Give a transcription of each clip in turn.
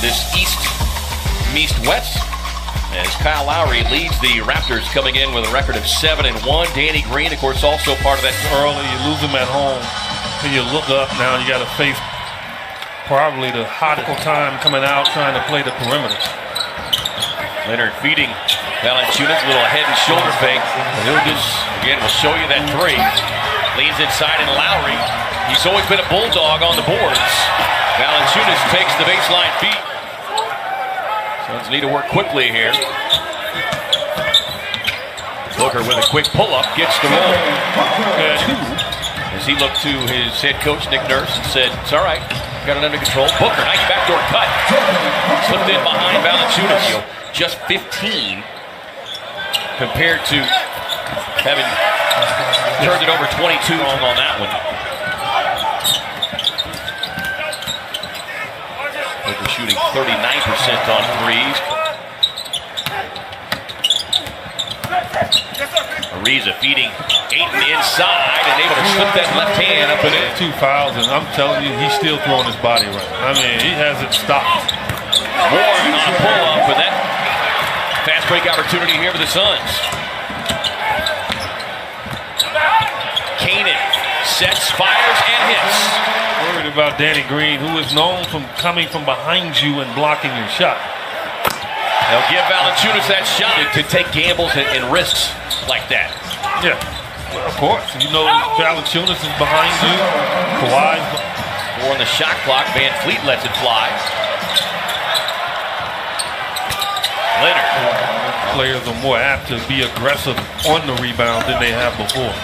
this East-West. As Kyle Lowry leads the Raptors, coming in with a record of 7-1. Danny Green, of course, also part of that. Early, you lose them at home, and you look up now. You got to face probably the hottest time coming out, trying to play the perimeter. Leonard feeding Valanciunas, a little head and shoulder fake. He'll just again will show you that three. Leans inside, and Lowry, he's always been a bulldog on the boards. Valanciunas takes the baseline feed. Suns need to work quickly here. Booker with a quick pull-up gets the roll. As he looked to his head coach, Nick Nurse, and said, it's all right, got it under control. Booker, nice backdoor cut. Slipped in behind Valanciunas. Just 15 compared to having turned it over 22 on that one. Booker shooting 39% on threes. Ariza feeding Ayton inside and able to slip that left hand up and in. 2 fouls, and I'm telling you, he's still throwing his body right. I mean, he hasn't stopped. Warren on a pull-up with that fast break opportunity here for the Suns. Kanan sets, fires, and hits. Worried about Danny Green, who is known from coming from behind you and blocking your shot. They'll give Valanciunas that shot to take gambles and risks like that. Yeah, well, of course. You know Valanciunas is behind you. Kawhi. More on the shot clock. Van Fleet lets it fly. Leonard. Players are more apt to be aggressive on the rebound than they have before.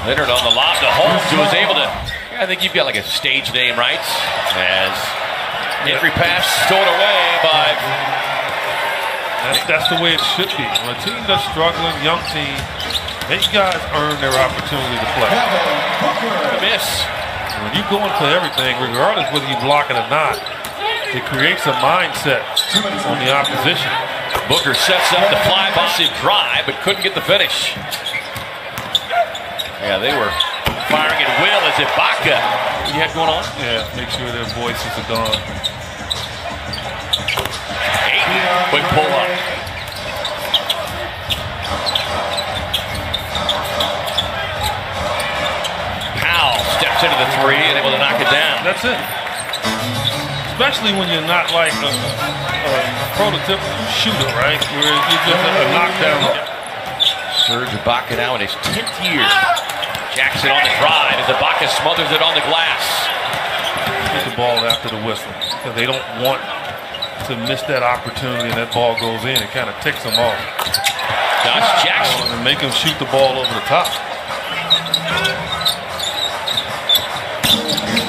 Leonard on the lob to Holmes, who was able to, I think you've got like a stage name, right? As every pass stored away by... That's the way it should be. When a team that's struggling, young team, these guys earn their opportunity to play. A miss. When you're going for everything, regardless whether you block it or not, it creates a mindset on the opposition. Booker sets up the fly-by drive, but couldn't get the finish. Yeah, they were firing at will as Ibaka. What you had going on? Yeah, make sure their voices are gone. Ayton, quick pull-up. Powell steps into the three and able to knock it down. That's it. Especially when you're not like a prototypical shooter, right? Where you're just a knockdown. Serge Ibaka now in his 10th year. Jackson on the drive as Ibaka smothers it on the glass. Get the ball after the whistle because they don't want to miss that opportunity, and that ball goes in. It kind of ticks them off. Josh Jackson. And make them shoot the ball over the top.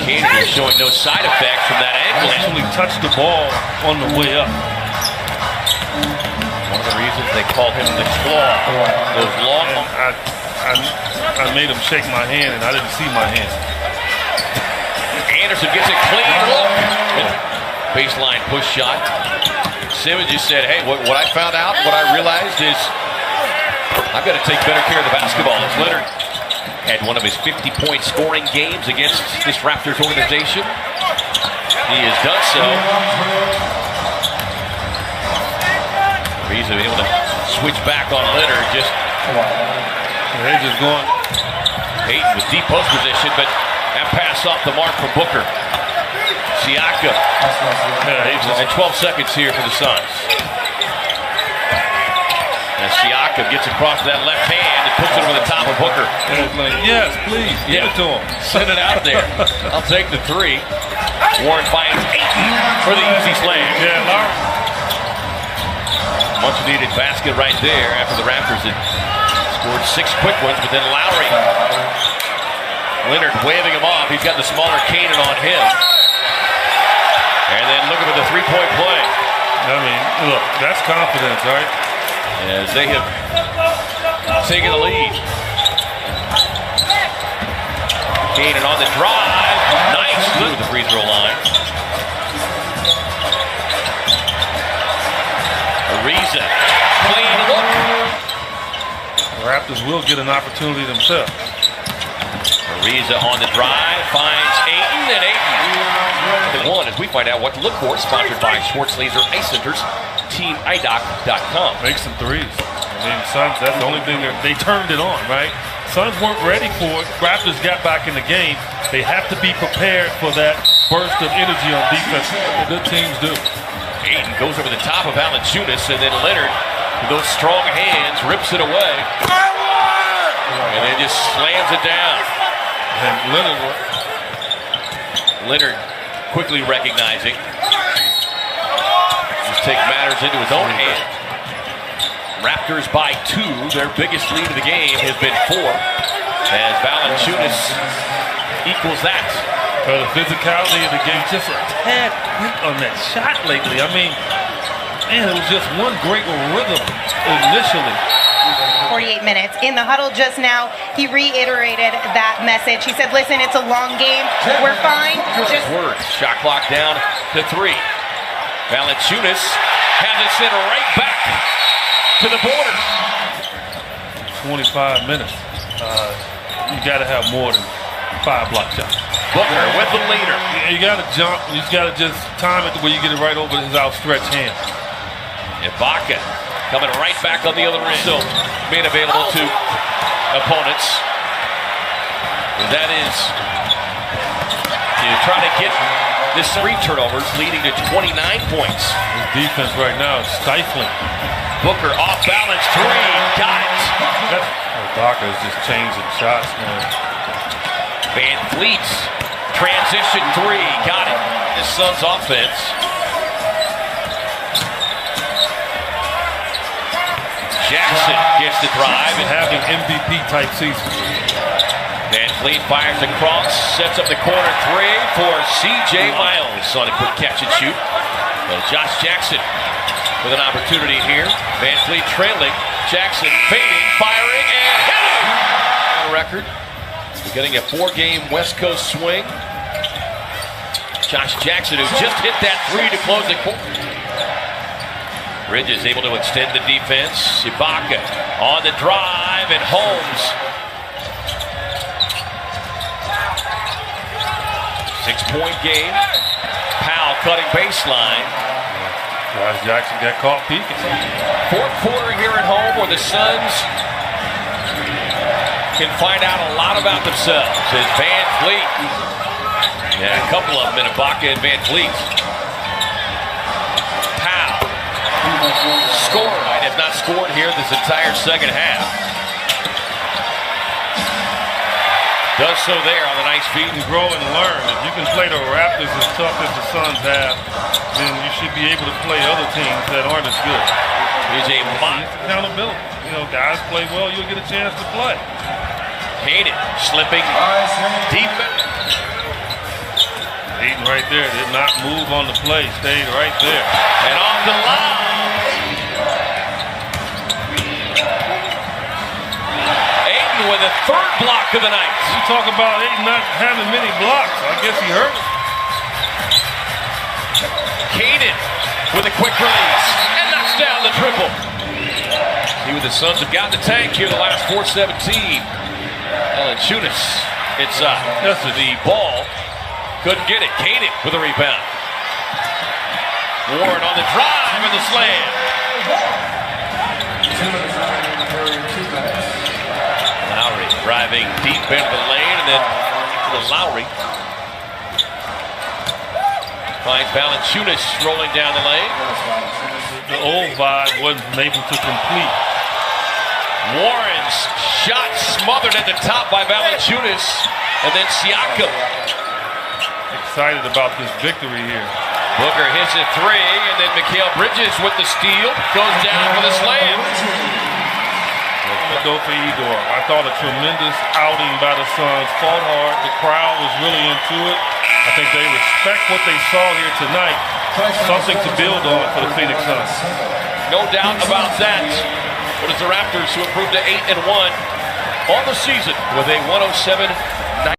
Kanan showing no side effects from that ankle. Actually touched the ball on the way up. One of the reasons they call him the claw. Those long. I made him shake my hand, and I didn't see my hand. Anderson gets a clean look. Baseline push shot. Simmons just said, hey, what I found out, what I realized is I've got to take better care of the basketball. As Leonard had one of his 50-point scoring games against this Raptors organization. He has done so. He's able to switch back on Leonard. They're just going. Ayton with deep post position, but that pass off the mark for Booker. Siakam. And 12 seconds here for the Suns. And Siakam gets across that left hand and puts it over the top of Booker. Like, yes, please, give it to him. Send it out there. I'll take the three. Warren finds Ayton for the easy slam. Yeah, Lowry. Much needed basket right there after the Raptors had scored 6 quick ones, but then Lowry. Leonard waving him off. He's got the smaller Kanan on him. And then looking for the three-point play. I mean, look, that's confidence, right? As they have taken the lead. Kanan on the drive. Nice through the free throw line. Ariza. Clean look. The Raptors will get an opportunity themselves. Ariza on the drive. Finds Ayton, and Ayton One as we find out what to look for, sponsored by Schwartz Laser Ice Centers, teamidoc.com. Make some threes. I mean, Suns, that's the only thing they turned it on, right? Suns weren't ready for it. Raptors got back in the game. They have to be prepared for that burst of energy on defense. Good teams do. Ayton goes over the top of Valanciunas, and then Leonard, with those strong hands, rips it away. And then just slams it down. And Leonard quickly recognizing. Just take matters into his own hand. Raptors by 2. Their biggest lead of the game has been 4. As Valanciunas equals that. The physicality of the game, just a tad quick on that shot lately. I mean, man, it was just one great rhythm initially. 48 minutes. In the huddle just now, he reiterated that message. He said, listen, it's a long game. We're fine. Just words. Shot clock down to 3. Valanciunas has it sent right back to the border. 25 minutes. You got to have more than 5 block shots. Booker with the leader. You got to jump. You got to just time it where you get it right over his outstretched hand. Ibaka coming right back on the other end. So being available to opponents. And that is trying to get this 3 turnovers, leading to 29 points. His defense right now is stifling. Booker off balance 3. Got it. Ibaka is just changing shots, man. Van Fleet, transition 3, got it. The Suns offense. Jackson gets the drive and having MVP type season. Van Fleet fires across, sets up the corner 3 for C.J. Miles on a quick catch and shoot. Josh Jackson with an opportunity here. Van Fleet trailing, Jackson fading, firing, and hitting. On record. We're getting a 4-game West Coast swing. Josh Jackson, who just hit that 3 to close the quarter. Bridges able to extend the defense. Ibaka on the drive, and Holmes. 6-point game. Powell cutting baseline. Josh Jackson got caught peeking. 4th quarter here at home where the Suns can find out a lot about themselves. As Van Fleet, a couple of them in Ibaka and Van Fleet. Powell, scored. Has not scored here this entire second half. Does so there on the nice feet. And grow and learn. If you can play the Raptors as tough as the Suns have, then you should be able to play other teams that aren't as good. Here's a accountability. You know, guys play well, you'll get a chance to play. Hayden slipping deep. Hayden right there did not move on the play, stayed right there. And off the line. Hayden with a 3rd block of the night. You talk about Hayden not having many blocks. I guess he hurt. Hayden with a quick release and knocks down the triple. See what the Suns have got in the tank here the last 4:17. Valanciunas inside. That's the ball. Couldn't get it. Kaden with a rebound. Warren on the drive and the slam. Lowry driving deep into the lane, and then to Lowry. Finds Valanciunas rolling down the lane. The old vibe wasn't able to complete. Warren's shot smothered at the top by Valanciunas, and then Siakam. Excited about this victory here. Booker hits a 3, and then Mikal Bridges with the steal, goes down for the slam. Go for Igor. I thought a tremendous outing by the Suns. Fought hard. The crowd was really into it. I think they respect what they saw here tonight. Something to build on for the Phoenix Suns. No doubt about that. But it's the Raptors who improved to 8-1 on the season with a 107-90.